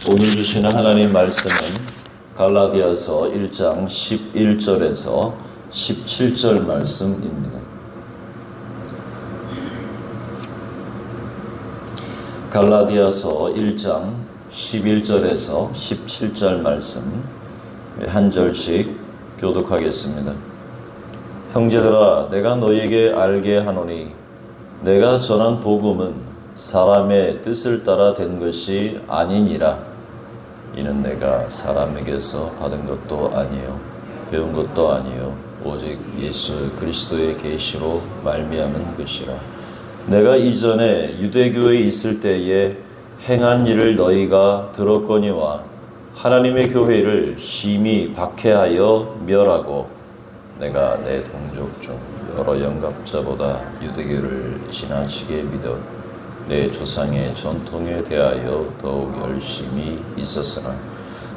오늘 주시는 하나님 말씀은 갈라디아서 1장 11절에서 17절 말씀입니다. 갈라디아서 1장 11절에서 17절 말씀 한 절씩 교독하겠습니다. 형제들아, 내가 너희에게 알게 하노니 내가 전한 복음은 사람의 뜻을 따라 된 것이 아니니라. 이는 내가 사람에게서 받은 것도 아니요 배운 것도 아니요 오직 예수 그리스도의 계시로 말미암은 것이라. 내가 이전에 유대교에 있을 때에 행한 일을 너희가 들었거니와 하나님의 교회를 심히 박해하여 멸하고 내가 내 동족 중 여러 영갑자보다 유대교를 지나치게 믿어 내 조상의 전통에 대하여 더욱 열심히 있었으나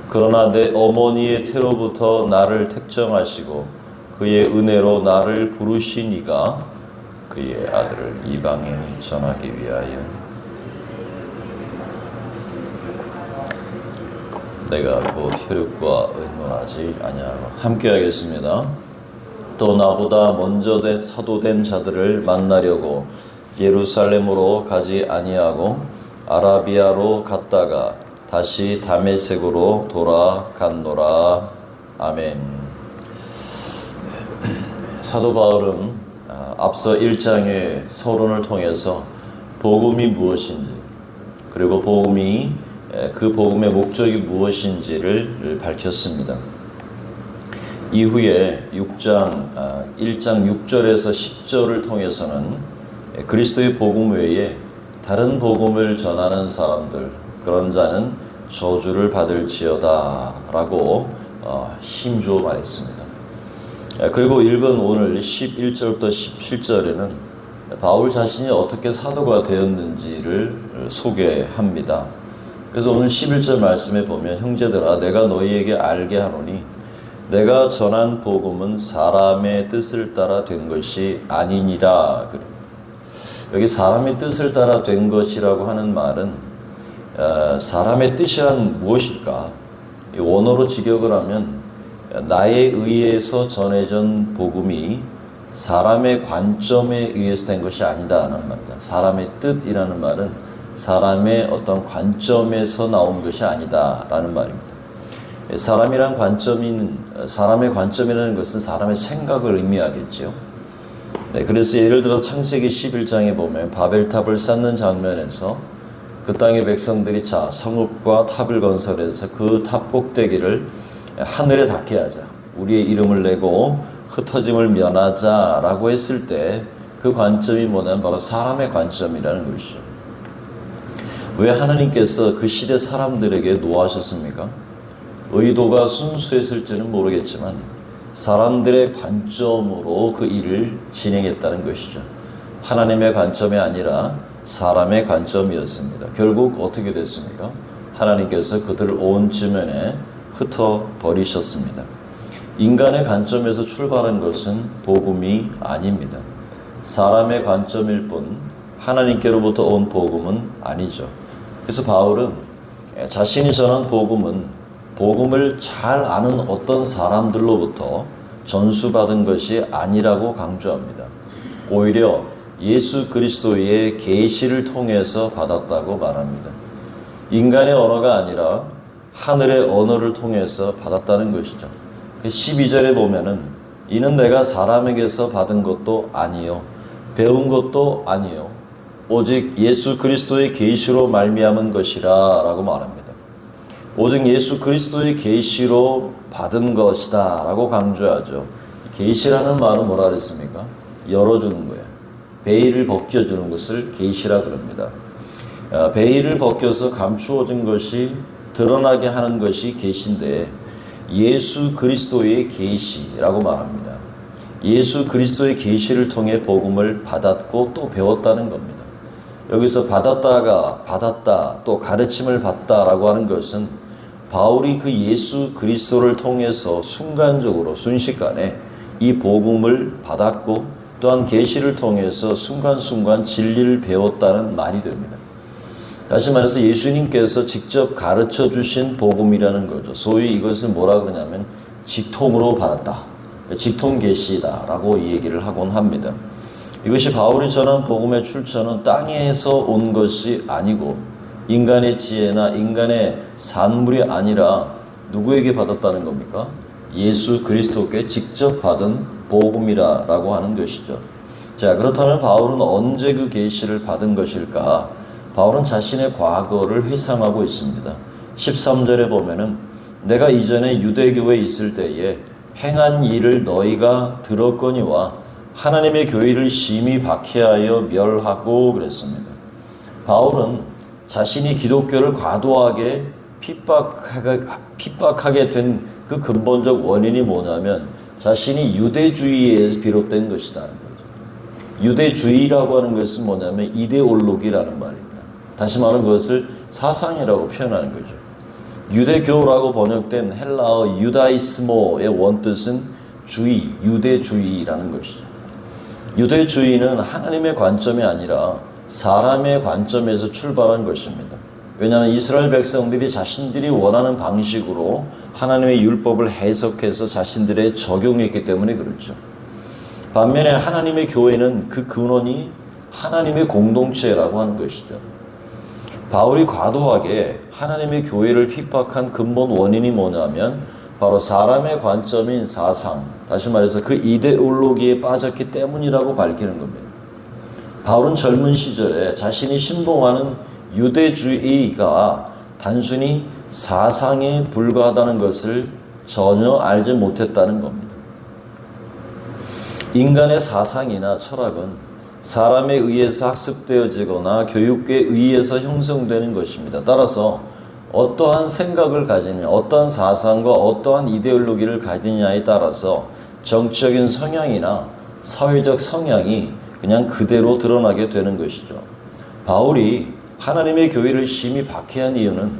그러나 내 어머니의 태로부터 나를 택정하시고 그의 은혜로 나를 부르신 이가 그의 아들을 이방에 전하기 위하여 내가 곧 혈육과 의논하지 아니하고. 함께 하겠습니다. 또 나보다 먼저 사도된 자들을 만나려고 예루살렘으로 가지 아니하고 아라비아로 갔다가 다시 다메섹으로 돌아갔노라. 아멘. 사도 바울은 앞서 1장의 서론을 통해서 복음이 무엇인지, 그리고 그 복음의 목적이 무엇인지를 밝혔습니다. 이후에 1장 6절에서 10절을 통해서는 그리스도의 복음 외에 다른 복음을 전하는 사람들, 그런 자는 저주를 받을지어다 라고 힘주어 말했습니다. 그리고 읽은 오늘 11절부터 17절에는 바울 자신이 어떻게 사도가 되었는지를 소개합니다. 그래서 오늘 11절 말씀에 보면 형제들아, 내가 너희에게 알게 하노니 내가 전한 복음은 사람의 뜻을 따라 된 것이 아니니라. 여기 사람의 뜻을 따라 된 것이라고 하는 말은 사람의 뜻이란 무엇일까? 원어로 직역을 하면 나에 의해서 전해진 복음이 사람의 관점에 의해서 된 것이 아니다라는 말입니다. 사람의 뜻이라는 말은 사람의 어떤 관점에서 나온 것이 아니다라는 말입니다. 사람의 관점이라는 것은 사람의 생각을 의미하겠죠. 네, 그래서 예를 들어 창세기 11장에 보면 바벨탑을 쌓는 장면에서 그 땅의 백성들이 성읍과 탑을 건설해서 그 탑 꼭대기를 하늘에 닿게 하자, 우리의 이름을 내고 흩어짐을 면하자 라고 했을 때 그 관점이 뭐냐면 바로 사람의 관점이라는 것이죠. 왜 하나님께서 그 시대 사람들에게 노하셨습니까? 의도가 순수했을지는 모르겠지만 사람들의 관점으로 그 일을 진행했다는 것이죠. 하나님의 관점이 아니라 사람의 관점이었습니다. 결국 어떻게 됐습니까? 하나님께서 그들을 온 지면에 흩어버리셨습니다. 인간의 관점에서 출발한 것은 복음이 아닙니다. 사람의 관점일 뿐 하나님께로부터 온 복음은 아니죠. 그래서 바울은 자신이 전한 복음을 잘 아는 어떤 사람들로부터 전수받은 것이 아니라고 강조합니다. 오히려 예수 그리스도의 계시를 통해서 받았다고 말합니다. 인간의 언어가 아니라 하늘의 언어를 통해서 받았다는 것이죠. 12절에 보면은 이는 내가 사람에게서 받은 것도 아니요 배운 것도 아니요 오직 예수 그리스도의 계시로 말미암은 것이라 라고 말합니다. 오직 예수 그리스도의 계시로 받은 것이다 라고 강조하죠. 계시라는 말은 뭐라 그랬습니까? 열어주는 거예요. 베일을 벗겨주는 것을 계시라 그럽니다. 베일을 벗겨서 감추어진 것이 드러나게 하는 것이 계시인데 예수 그리스도의 계시라고 말합니다. 예수 그리스도의 계시를 통해 복음을 받았고 또 배웠다는 겁니다. 여기서 받았다 또 가르침을 받다라고 하는 것은 바울이 그 예수 그리스도를 통해서 순간적으로 순식간에 이 복음을 받았고 또한 계시를 통해서 순간순간 진리를 배웠다는 말이 됩니다. 다시 말해서 예수님께서 직접 가르쳐 주신 복음이라는 거죠. 소위 이것을 뭐라 그러냐면 직통으로 받았다. 직통 계시다라고 이 얘기를 하곤 합니다. 이것이 바울이 전한 복음의 출처는 땅에서 온 것이 아니고 인간의 지혜나 인간의 산물이 아니라 누구에게 받았다는 겁니까? 예수 그리스도께 직접 받은 복음이라고 하는 것이죠. 자, 그렇다면 바울은 언제 그 계시를 받은 것일까? 바울은 자신의 과거를 회상하고 있습니다. 13절에 보면은 내가 이전에 유대교에 있을 때에 행한 일을 너희가 들었거니와 하나님의 교회를 심히 박해하여 멸하고 그랬습니다. 바울은 자신이 기독교를 과도하게 핍박하게 된 그 근본적 원인이 뭐냐면 자신이 유대주의에 비롯된 것이라는 거죠. 유대주의라고 하는 것은 뭐냐면 이데올로기라는 말입니다. 다시 말하면 그것을 사상이라고 표현하는 거죠. 유대교라고 번역된 헬라어 유다이스모의 원뜻은 주의, 유대주의라는 것이죠. 유대주의는 하나님의 관점이 아니라 사람의 관점에서 출발한 것입니다. 왜냐하면 이스라엘 백성들이 자신들이 원하는 방식으로 하나님의 율법을 해석해서 자신들의 적용했기 때문에 그렇죠. 반면에 하나님의 교회는 그 근원이 하나님의 공동체라고 하는 것이죠. 바울이 과도하게 하나님의 교회를 핍박한 근본 원인이 뭐냐면 바로 사람의 관점인 사상, 다시 말해서 그 이데올로기에 빠졌기 때문이라고 밝히는 겁니다. 바울은 젊은 시절에 자신이 신봉하는 유대주의가 단순히 사상에 불과하다는 것을 전혀 알지 못했다는 겁니다. 인간의 사상이나 철학은 사람에 의해서 학습되어지거나 교육에 의해서 형성되는 것입니다. 따라서 어떠한 생각을 가지느냐, 어떠한 사상과 어떠한 이데올로기를 가지느냐에 따라서 정치적인 성향이나 사회적 성향이 그냥 그대로 드러나게 되는 것이죠. 바울이 하나님의 교회를 심히 박해한 이유는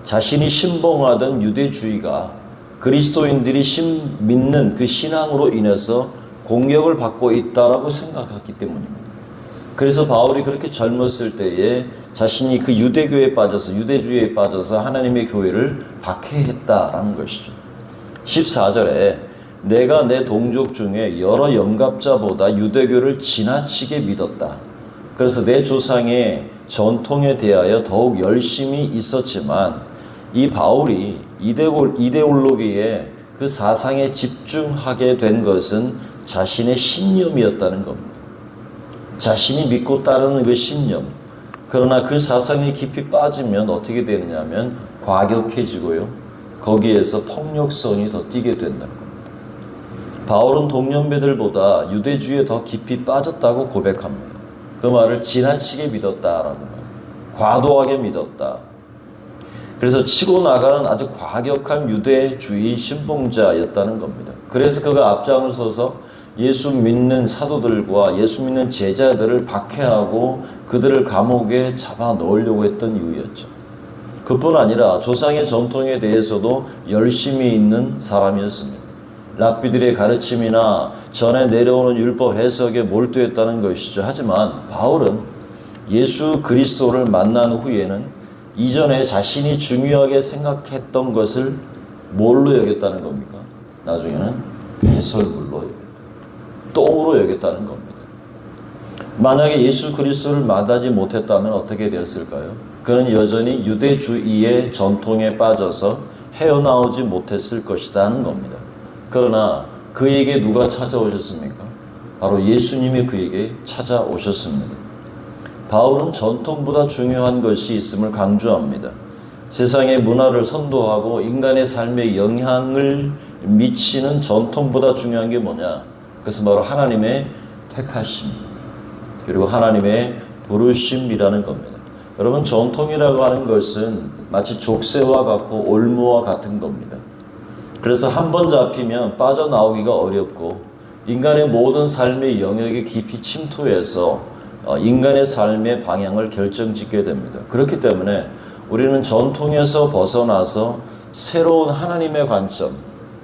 자신이 신봉하던 유대주의가 그리스도인들이 믿는 그 신앙으로 인해서 공격을 받고 있다라고 생각했기 때문입니다. 그래서 바울이 그렇게 젊었을 때에 자신이 그 유대교에 빠져서 유대주의에 빠져서 하나님의 교회를 박해했다라는 것이죠. 14절에 내가 내 동족 중에 여러 영갑자보다 유대교를 지나치게 믿었다. 그래서 내 조상의 전통에 대하여 더욱 열심히 있었지만 이 바울이 이데올로기에 그 사상에 집중하게 된 것은 자신의 신념이었다는 겁니다. 자신이 믿고 따르는 그 신념. 그러나 그 사상에 깊이 빠지면 어떻게 되느냐면 과격해지고요. 거기에서 폭력성이 더 띄게 된다는 겁니다. 바울은 동년배들보다 유대주의에 더 깊이 빠졌다고 고백합니다. 그 말을 지나치게 믿었다라고 합니다. 과도하게 믿었다. 그래서 치고 나가는 아주 과격한 유대주의 신봉자였다는 겁니다. 그래서 그가 앞장을 서서 예수 믿는 사도들과 예수 믿는 제자들을 박해하고 그들을 감옥에 잡아 넣으려고 했던 이유였죠. 그뿐 아니라 조상의 전통에 대해서도 열심히 있는 사람이었습니다. 랍비들의 가르침이나 전에 내려오는 율법 해석에 몰두했다는 것이죠. 하지만 바울은 예수 그리스도를 만난 후에는 이전에 자신이 중요하게 생각했던 것을 뭘로 여겼다는 겁니까? 나중에는 배설물로 여겼다. 똥으로 여겼다는 겁니다. 만약에 예수 그리스도를 만나지 못했다면 어떻게 되었을까요? 그는 여전히 유대주의의 전통에 빠져서 헤어나오지 못했을 것이라는 겁니다. 그러나 그에게 누가 찾아오셨습니까? 바로 예수님이 그에게 찾아오셨습니다. 바울은 전통보다 중요한 것이 있음을 강조합니다. 세상의 문화를 선도하고 인간의 삶에 영향을 미치는 전통보다 중요한 게 뭐냐? 그것은 바로 하나님의 택하심 그리고 하나님의 부르심이라는 겁니다. 여러분, 전통이라고 하는 것은 마치 족쇄와 같고 올무와 같은 겁니다. 그래서 한 번 잡히면 빠져나오기가 어렵고 인간의 모든 삶의 영역에 깊이 침투해서 인간의 삶의 방향을 결정짓게 됩니다. 그렇기 때문에 우리는 전통에서 벗어나서 새로운 하나님의 관점,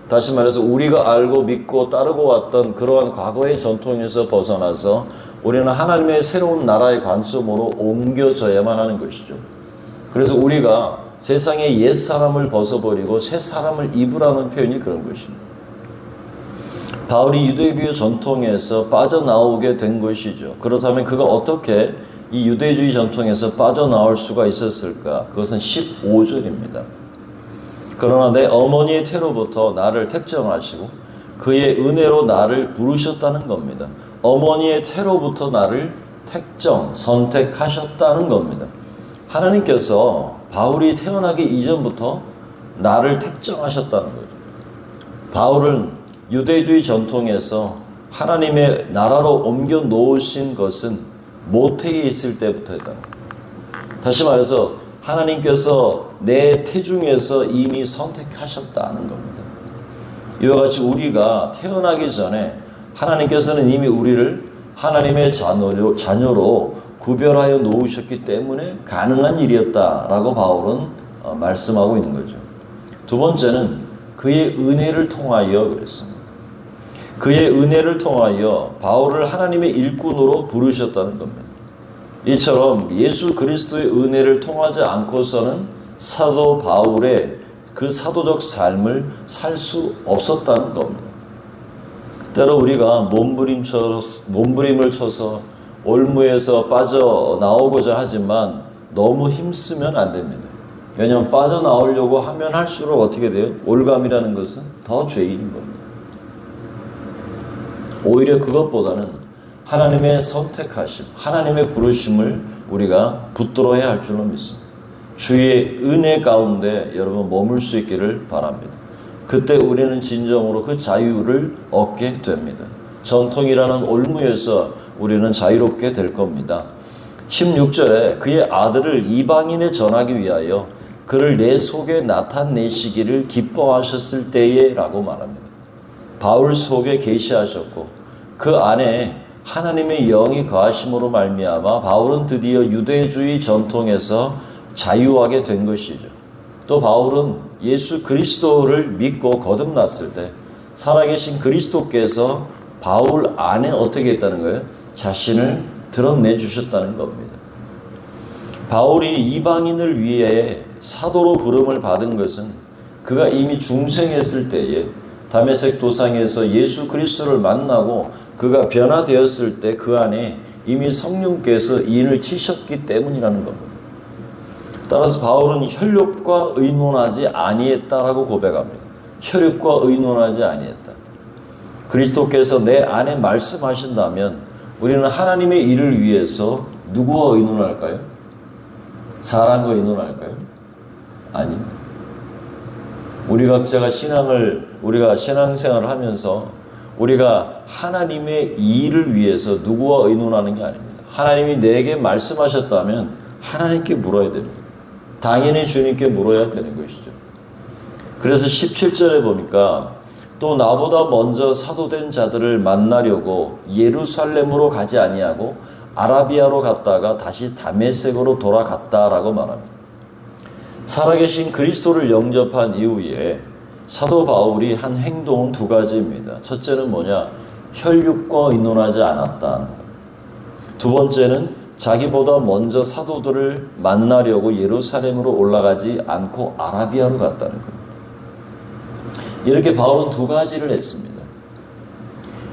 다시 말해서 우리가 알고 믿고 따르고 왔던 그러한 과거의 전통에서 벗어나서 우리는 하나님의 새로운 나라의 관점으로 옮겨져야만 하는 것이죠. 그래서 우리가 세상의 옛 사람을 벗어버리고 새 사람을 입으라는 표현이 그런 것입니다. 바울이 유대교의 전통에서 빠져나오게 된 것이죠. 그렇다면 그가 어떻게 이 유대주의 전통에서 빠져나올 수가 있었을까? 그것은 15절입니다. 그러나 내 어머니의 태로부터 나를 택정하시고 그의 은혜로 나를 부르셨다는 겁니다. 어머니의 태로부터 나를 선택하셨다는 겁니다. 하나님께서 바울이 태어나기 이전부터 나를 택정하셨다는 거죠. 바울은 유대주의 전통에서 하나님의 나라로 옮겨 놓으신 것은 모태에 있을 때부터였다. 다시 말해서 하나님께서 내 태중에서 이미 선택하셨다는 겁니다. 이와 같이 우리가 태어나기 전에 하나님께서는 이미 우리를 하나님의 자녀로 구별하여 놓으셨기 때문에 가능한 일이었다라고 바울은 말씀하고 있는 거죠. 두 번째는 그의 은혜를 통하여 그랬습니다. 그의 은혜를 통하여 바울을 하나님의 일꾼으로 부르셨다는 겁니다. 이처럼 예수 그리스도의 은혜를 통하지 않고서는 사도 바울의 그 사도적 삶을 살 수 없었다는 겁니다. 때로 우리가 몸부림을 쳐서 올무에서 빠져나오고자 하지만 너무 힘쓰면 안 됩니다. 왜냐하면 빠져나오려고 하면 할수록 어떻게 돼요? 올감이라는 것은 더 죄인인 겁니다. 오히려 그것보다는 하나님의 선택하심, 하나님의 부르심을 우리가 붙들어야 할 줄로 믿습니다. 주의 은혜 가운데 여러분 머물 수 있기를 바랍니다. 그때 우리는 진정으로 그 자유를 얻게 됩니다. 전통이라는 올무에서 우리는 자유롭게 될 겁니다. 16절에 그의 아들을 이방인에 전하기 위하여 그를 내 속에 나타내시기를 기뻐하셨을 때에 라고 말합니다. 바울 속에 계시하셨고 그 안에 하나님의 영이 거하심으로 말미암아 바울은 드디어 유대주의 전통에서 자유하게 된 것이죠. 또 바울은 예수 그리스도를 믿고 거듭났을 때 살아계신 그리스도께서 바울 안에 어떻게 했다는 거예요? 자신을 드러내 주셨다는 겁니다. 바울이 이방인을 위해 사도로 부름을 받은 것은 그가 이미 중생했을 때에 다메섹 도상에서 예수 그리스도를 만나고 그가 변화되었을 때 그 안에 이미 성령께서 인을 치셨기 때문이라는 겁니다. 따라서 바울은 혈육과 의논하지 아니했다라고 고백합니다. 혈육과 의논하지 아니했다. 그리스도께서 내 안에 말씀하신다면 우리는 하나님의 일을 위해서 누구와 의논할까요? 사람과 의논할까요? 아닙니다. 우리 각자가 우리가 신앙생활을 하면서 우리가 하나님의 일을 위해서 누구와 의논하는 게 아닙니다. 하나님이 내게 말씀하셨다면 하나님께 물어야 됩니다. 당연히 주님께 물어야 되는 것이죠. 그래서 17절에 보니까 또 나보다 먼저 사도된 자들을 만나려고 예루살렘으로 가지 아니하고 아라비아로 갔다가 다시 다메섹으로 돌아갔다라고 말합니다. 살아계신 그리스도를 영접한 이후에 사도 바울이 한 행동은 두 가지입니다. 첫째는 뭐냐? 혈육과 의논하지 않았다는 것. 두 번째는 자기보다 먼저 사도들을 만나려고 예루살렘으로 올라가지 않고 아라비아로 갔다는 겁니다. 이렇게 바울은 두 가지를 했습니다.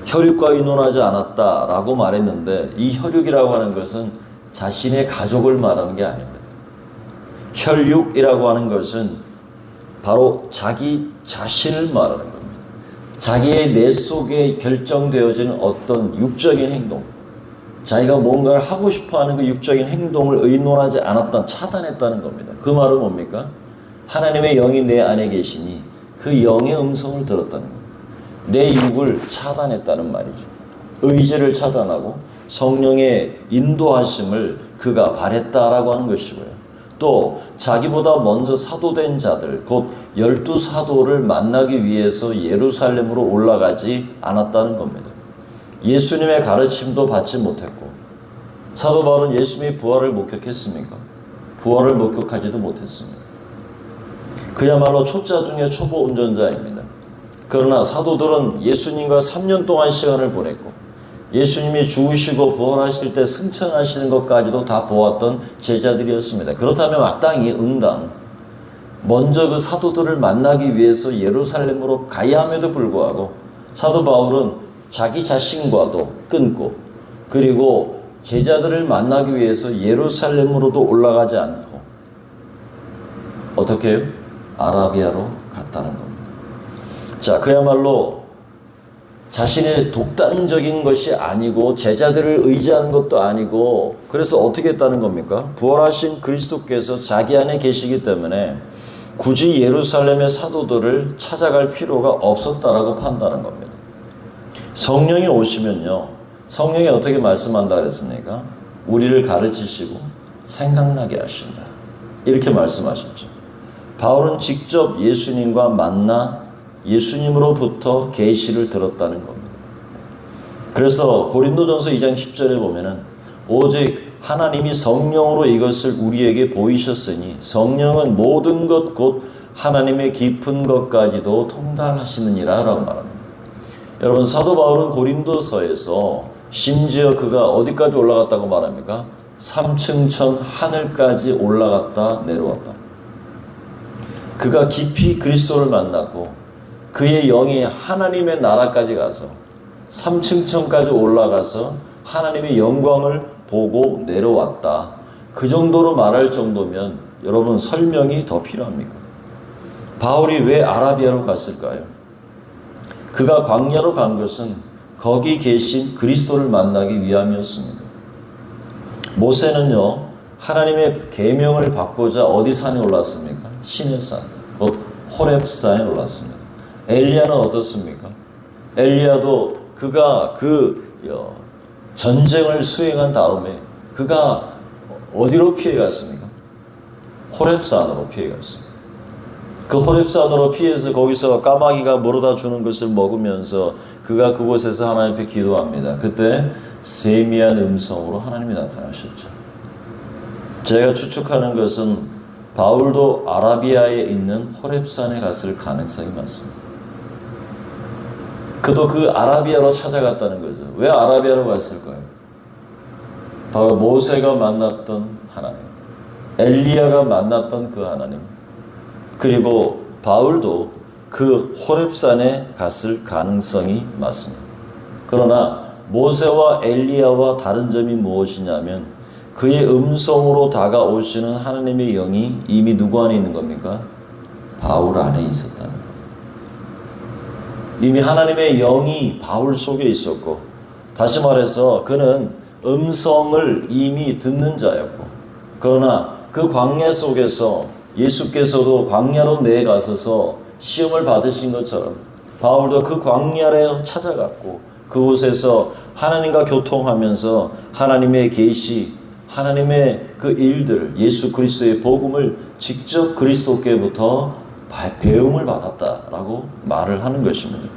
혈육과 의논하지 않았다라고 말했는데 이 혈육이라고 하는 것은 자신의 가족을 말하는 게 아닙니다. 혈육이라고 하는 것은 바로 자기 자신을 말하는 겁니다. 자기의 내 속에 결정되어지는 어떤 육적인 행동, 자기가 뭔가를 하고 싶어하는 그 육적인 행동을 의논하지 않았다, 차단했다는 겁니다. 그 말은 뭡니까? 하나님의 영이 내 안에 계시니 그 영의 음성을 들었다는 겁니다. 내 육을 차단했다는 말이죠. 의지를 차단하고 성령의 인도하심을 그가 바랬다라고 하는 것이고요. 또 자기보다 먼저 사도된 자들, 곧 12사도를 만나기 위해서 예루살렘으로 올라가지 않았다는 겁니다. 예수님의 가르침도 받지 못했고, 사도 바울은 예수님의 부활을 목격했습니까? 부활을 목격하지도 못했습니다. 그야말로 초짜 중에 초보 운전자입니다. 그러나 사도들은 예수님과 3년 동안 시간을 보냈고 예수님이 죽으시고 부활하실 때 승천하시는 것까지도 다 보았던 제자들이었습니다. 그렇다면 마땅히 응당 먼저 그 사도들을 만나기 위해서 예루살렘으로 가야 함에도 불구하고 사도 바울은 자기 자신과도 끊고 그리고 제자들을 만나기 위해서 예루살렘으로도 올라가지 않고 어떻게 해요? 아라비아로 갔다는 겁니다. 자, 그야말로 자신의 독단적인 것이 아니고 제자들을 의지하는 것도 아니고 그래서 어떻게 했다는 겁니까? 부활하신 그리스도께서 자기 안에 계시기 때문에 굳이 예루살렘의 사도들을 찾아갈 필요가 없었다라고 판단한 겁니다. 성령이 오시면요. 성령이 어떻게 말씀한다 그랬습니까? 우리를 가르치시고 생각나게 하신다. 이렇게 말씀하셨죠. 바울은 직접 예수님과 만나 예수님으로부터 계시를 들었다는 겁니다. 그래서 고린도전서 2장 10절에 보면은 오직 하나님이 성령으로 이것을 우리에게 보이셨으니 성령은 모든 것 곧 하나님의 깊은 것까지도 통달하시느니라 라고 말합니다. 여러분 사도 바울은 고린도서에서 심지어 그가 어디까지 올라갔다고 말합니까? 3층천 하늘까지 올라갔다 내려왔다. 그가 깊이 그리스도를 만났고 그의 영이 하나님의 나라까지 가서 3층천까지 올라가서 하나님의 영광을 보고 내려왔다. 그 정도로 말할 정도면 여러분 설명이 더 필요합니까? 바울이 왜 아라비아로 갔을까요? 그가 광야로 간 것은 거기 계신 그리스도를 만나기 위함이었습니다. 모세는요 하나님의 계명을 받고자 어디 산에 올랐습니까? 시내산, 곧 호렙산에 올랐습니다. 엘리야는 어떻습니까? 엘리야도 그가 전쟁을 수행한 다음에 그가 어디로 피해갔습니까? 호렙산으로 피해갔습니다. 그 호렙산으로 피해서 거기서 까마귀가 물어다 주는 것을 먹으면서 그가 그곳에서 하나님 앞에 기도합니다. 그때 세미한 음성으로 하나님이 나타나셨죠. 제가 추측하는 것은 바울도 아라비아에 있는 호렙산에 갔을 가능성이 많습니다. 그도 그 아라비아로 찾아갔다는 거죠. 왜 아라비아로 갔을까요? 바로 모세가 만났던 하나님, 엘리야가 만났던 그 하나님, 그리고 바울도 그 호렙산에 갔을 가능성이 많습니다. 그러나 모세와 엘리야와 다른 점이 무엇이냐면 그의 음성으로 다가오시는 하나님의 영이 이미 누구 안에 있는 겁니까? 바울 안에 있었다는 겁니다. 이미 하나님의 영이 바울 속에 있었고 다시 말해서 그는 음성을 이미 듣는 자였고 그러나 그 광야 속에서 예수께서도 광야로 내가셔서 시험을 받으신 것처럼 바울도 그 광야에 찾아갔고 그곳에서 하나님과 교통하면서 하나님의 계시, 하나님의 그 일들, 예수 그리스도의 복음을 직접 그리스도께부터 배움을 받았다라고 말을 하는 것입니다.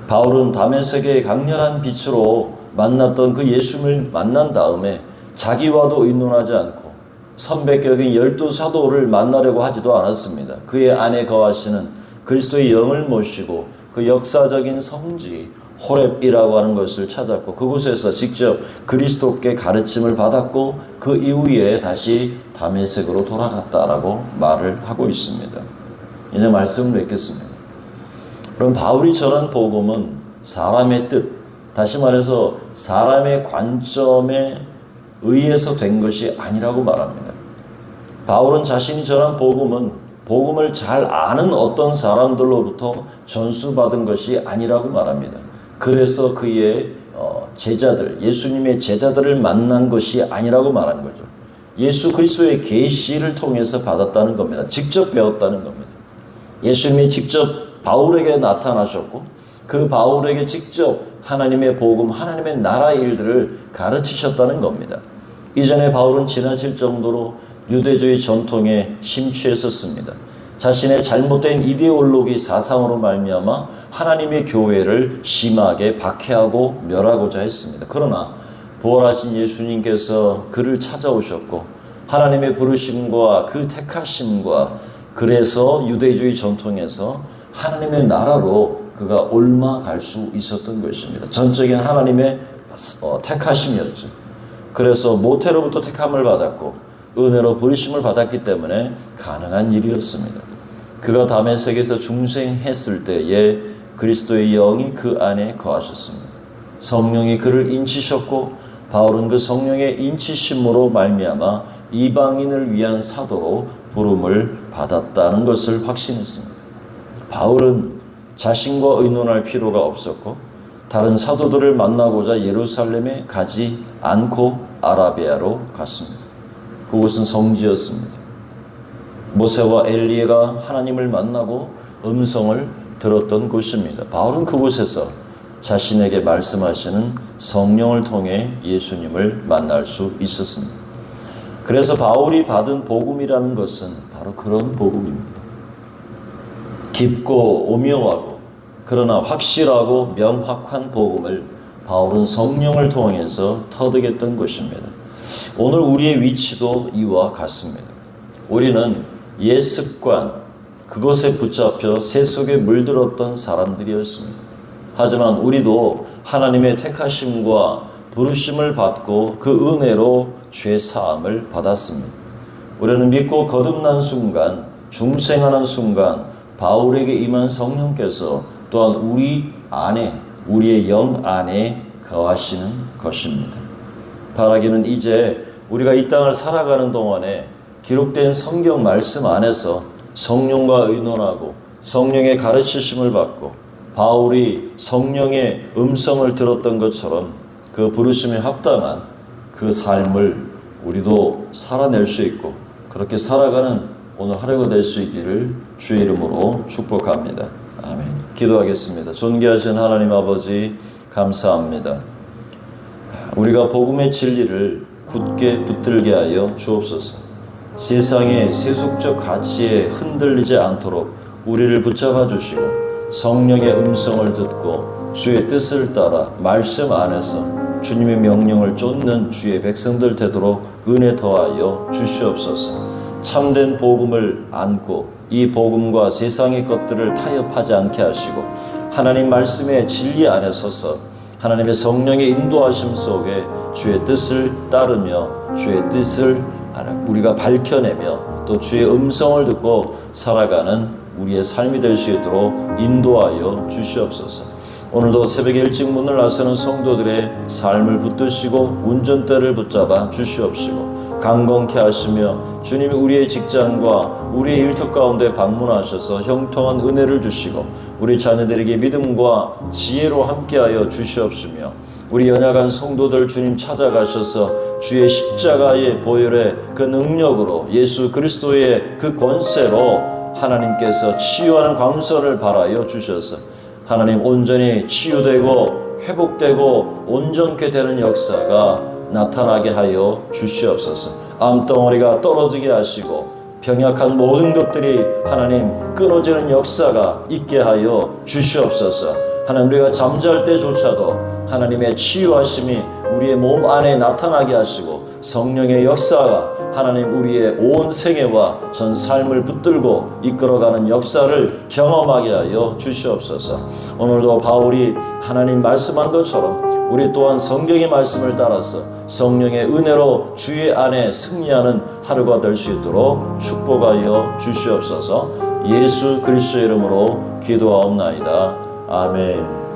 바울은 다메섹의 강렬한 빛으로 만났던 그 예수님을 만난 다음에 자기와도 의논하지 않고 선배격인 12사도를 만나려고 하지도 않았습니다. 그의 안에 거하시는 그리스도의 영을 모시고 그 역사적인 성지 호렙이라고 하는 것을 찾았고 그곳에서 직접 그리스도께 가르침을 받았고 그 이후에 다시 다메섹으로 돌아갔다라고 말을 하고 있습니다. 이제 말씀을 맺겠습니다. 그럼 바울이 전한 복음은 사람의 뜻, 다시 말해서 사람의 관점에 의해서 된 것이 아니라고 말합니다. 바울은 자신이 전한 복음을 잘 아는 어떤 사람들로부터 전수받은 것이 아니라고 말합니다. 그래서 그의 제자들, 예수님의 제자들을 만난 것이 아니라고 말한 거죠. 예수 그리스도의 계시를 통해서 받았다는 겁니다. 직접 배웠다는 겁니다. 예수님이 직접 바울에게 나타나셨고 그 바울에게 직접 하나님의 복음, 하나님의 나라 일들을 가르치셨다는 겁니다. 이전에 바울은 지나칠 정도로 유대주의 전통에 심취했었습니다. 자신의 잘못된 이데올로기 사상으로 말미암아 하나님의 교회를 심하게 박해하고 멸하고자 했습니다. 그러나 부활하신 예수님께서 그를 찾아오셨고 하나님의 부르심과 그 택하심과 그래서 유대주의 전통에서 하나님의 나라로 그가 옮아갈 수 있었던 것입니다. 전적인 하나님의 택하심이었죠. 그래서 모태로부터 택함을 받았고 은혜로 부르심을 받았기 때문에 가능한 일이었습니다. 그가 다메섹에서 중생했을 때에 그리스도의 영이 그 안에 거하셨습니다. 성령이 그를 인치셨고 바울은 그 성령의 인치심으로 말미암아 이방인을 위한 사도로 부름을 받았다는 것을 확신했습니다. 바울은 자신과 의논할 필요가 없었고 다른 사도들을 만나고자 예루살렘에 가지 않고 아라비아로 갔습니다. 그곳은 성지였습니다. 모세와 엘리야가 하나님을 만나고 음성을 들었던 곳입니다. 바울은 그곳에서 자신에게 말씀하시는 성령을 통해 예수님을 만날 수 있었습니다. 그래서 바울이 받은 복음이라는 것은 바로 그런 복음입니다. 깊고 오묘하고 그러나 확실하고 명확한 복음을 바울은 성령을 통해서 터득했던 것입니다. 오늘 우리의 위치도 이와 같습니다. 우리는 옛 습관, 그것에 붙잡혀 새 속에 물들었던 사람들이었습니다. 하지만 우리도 하나님의 택하심과 부르심을 받고 그 은혜로 죄 사함을 받았습니다. 우리는 믿고 거듭난 순간, 중생하는 순간 바울에게 임한 성령께서 또한 우리 안에, 우리의 영 안에 거하시는 것입니다. 바라기는 이제 우리가 이 땅을 살아가는 동안에 기록된 성경 말씀 안에서 성령과 의논하고 성령의 가르치심을 받고 바울이 성령의 음성을 들었던 것처럼 그 부르심에 합당한 그 삶을 우리도 살아낼 수 있고 그렇게 살아가는 오늘 하루가 될 수 있기를 주의 이름으로 축복합니다. 아멘. 기도하겠습니다. 존귀하신 하나님 아버지 감사합니다. 우리가 복음의 진리를 굳게 붙들게 하여 주옵소서. 세상의 세속적 가치에 흔들리지 않도록 우리를 붙잡아 주시고 성령의 음성을 듣고 주의 뜻을 따라 말씀 안에서 주님의 명령을 쫓는 주의 백성들 되도록 은혜 더하여 주시옵소서. 참된 복음을 안고 이 복음과 세상의 것들을 타협하지 않게 하시고 하나님 말씀의 진리 안에 서서 하나님의 성령의 인도하심 속에 주의 뜻을 따르며 주의 뜻을 우리가 밝혀내며 또 주의 음성을 듣고 살아가는 우리의 삶이 될 수 있도록 인도하여 주시옵소서. 오늘도 새벽에 일찍 문을 나서는 성도들의 삶을 붙드시고 운전대를 붙잡아 주시옵시고 강건케 하시며 주님이 우리의 직장과 우리의 일터 가운데 방문하셔서 형통한 은혜를 주시고 우리 자녀들에게 믿음과 지혜로 함께하여 주시옵시며 우리 연약한 성도들 주님 찾아가셔서 주의 십자가의 보혈의 그 능력으로 예수 그리스도의 그 권세로 하나님께서 치유하는 광선을 발하여 주셔서 하나님 온전히 치유되고 회복되고 온전케 되는 역사가 나타나게 하여 주시옵소서. 암덩어리가 떨어지게 하시고 병약한 모든 것들이 하나님 끊어지는 역사가 있게 하여 주시옵소서. 하나님 우리가 잠잘 때조차도 하나님의 치유하심이 우리의 몸 안에 나타나게 하시고 성령의 역사가 하나님 우리의 온 생애와 전 삶을 붙들고 이끌어가는 역사를 경험하게 하여 주시옵소서. 오늘도 바울이 하나님 말씀한 것처럼 우리 또한 성경의 말씀을 따라서 성령의 은혜로 주의 안에 승리하는 하루가 될 수 있도록 축복하여 주시옵소서. 예수 그리스도의 이름으로 기도하옵나이다. 아멘.